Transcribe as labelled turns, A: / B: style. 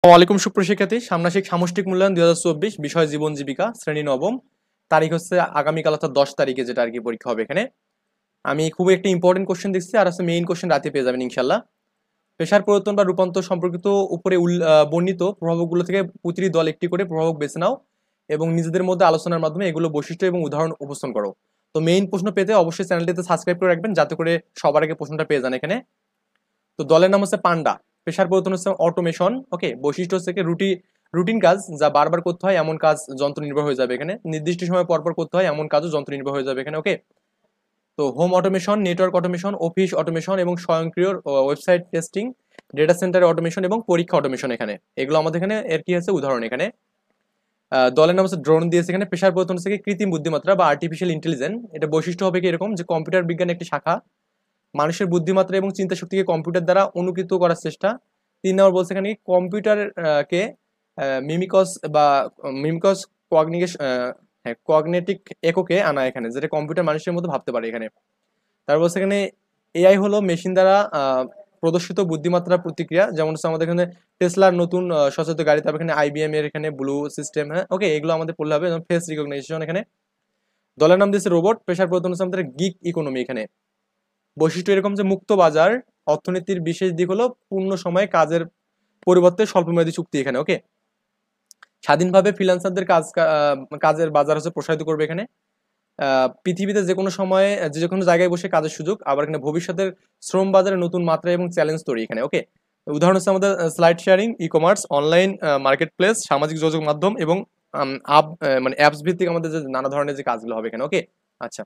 A: ওয়ালাইকুম সুপ্রশিক্ষার্থী, ষান্মাসিক সামষ্টিক মূল্যায়ন 2024, বিষয় জীবন জীবিকা, শ্রেণী নবম। তারিখ হচ্ছে আগামীকাল অর্থাৎ 10 তারিখে, যেটা আর কি পরীক্ষা হবে। এখানে আমি খুবই একটা ইম্পর্টেন্ট কোশ্চেন দেখছি, আর আছে মেইন কোশ্চেন রাতে পেয়ে যাবেন ইনশাল্লাহ। পেশার পরিবর্তন বা রূপান্তর সম্পর্কিত উপরে বর্ণিত প্রভাবকগুলো থেকে প্রতিটি দল একটি করে প্রভাবক বেছে নাও এবং নিজেদের মধ্যে আলোচনার মাধ্যমে এগুলো বৈশিষ্ট্য এবং উদাহরণ উপস্থাপন করো। তো মেইন প্রশ্ন পেতে অবশ্যই চ্যানেলটিতে সাবস্ক্রাইব করে রাখবেন, যাতে করে সবার আগে প্রশ্নটা পেয়ে যান এখানে। তো দলের নাম হচ্ছে পান্ডা। পেশার পরিবর্তন হচ্ছে অটোমেশন। ওকে, বৈশিষ্ট্য হচ্ছে কি রুটিন কাজ যা বারবার করতে হয় এমন কাজ যন্ত্র নির্ভর হয়ে যাবে এখানে। নির্দিষ্ট সময় পরপর করতে হয় এমন কাজও যন্ত্র নির্ভর হয়ে যাবে এখানে। ওকে, তো home automation, network automation, office automation এবং স্বয়ংক্রিয় website testing, data centre automation এবং পরীক্ষা অটোমেশন এখানে এগুলো আমাদের এখানে এর কি আছে উদাহরণ এখানে। দলের নাম হচ্ছে ড্রোন দিয়েছে এখানে। পেশার পরিবর্তন হচ্ছে কি কৃত্রিম বুদ্ধিমত্তা বা আর্টিফিশিয়াল ইন্টেলিজেন্স। এটা বৈশিষ্ট্য হবে কি এরকম যে কম্পিউটার বিজ্ঞানের একটি শাখা, মানুষের বুদ্ধিমাত্রা এবং চিন্তা শক্তিকে কম্পিউটার দ্বারা অনুকৃত করার চেষ্টা। 3 নম্বর বলছে এখানে কম্পিউটার কে মিমিকস বা মিমিকস কগনিগেশ হ্যাঁ কগনেটিক এককে আনা এখানে, যেটা কম্পিউটার মানুষের মতো ভাবতে পারে এখানে। তারপর বলছে এখানে এআই হলো মেশিন দ্বারা প্রদর্শিত বুদ্ধিমাত্রার প্রতিক্রিয়া, যেমন হচ্ছে আমাদের এখানে টেসলার নতুন সচেতন গাড়ি, তারপর এখানে আইবিএম এর এখানে ব্লু সিস্টেম। হ্যাঁ, ওকে, এগুলো আমাদের পড়লে হবে। ফেস রিকগনিশন এখানে। দলের নাম দিয়েছে রোবট। পেশার পরিবর্তন হচ্ছে আমাদের গিগ ইকোনমি এখানে। বৈশিষ্ট্য এরকম যে মুক্ত বাজার অর্থনীতির বিশেষ দিক হলো পূর্ণ সময় কাজের পরিবর্তে স্বল্পমেয়াদী চুক্তি এখানে। ওকে, স্বাধীনভাবে ফ্রিল্যান্সারদের কাজের বাজার হচ্ছে প্রসারিত করবে এখানে। পৃথিবীতে যে কোনো সময়ে যে কোনো জায়গায় বসে কাজের সুযোগ, আবার এখানে ভবিষ্যতের শ্রম বাজারে নতুন মাত্রা এবং চ্যালেঞ্জ তৈরি এখানে। ওকে, উদাহরণ হচ্ছে আমাদের slide sharing, e commerce, online market place, সামাজিক যোগাযোগ মাধ্যম এবং মানে অ্যাপস ভিত্তিক আমাদের যে নানা ধরনের যে কাজগুলো হবে এখানে। ওকে, আচ্ছা।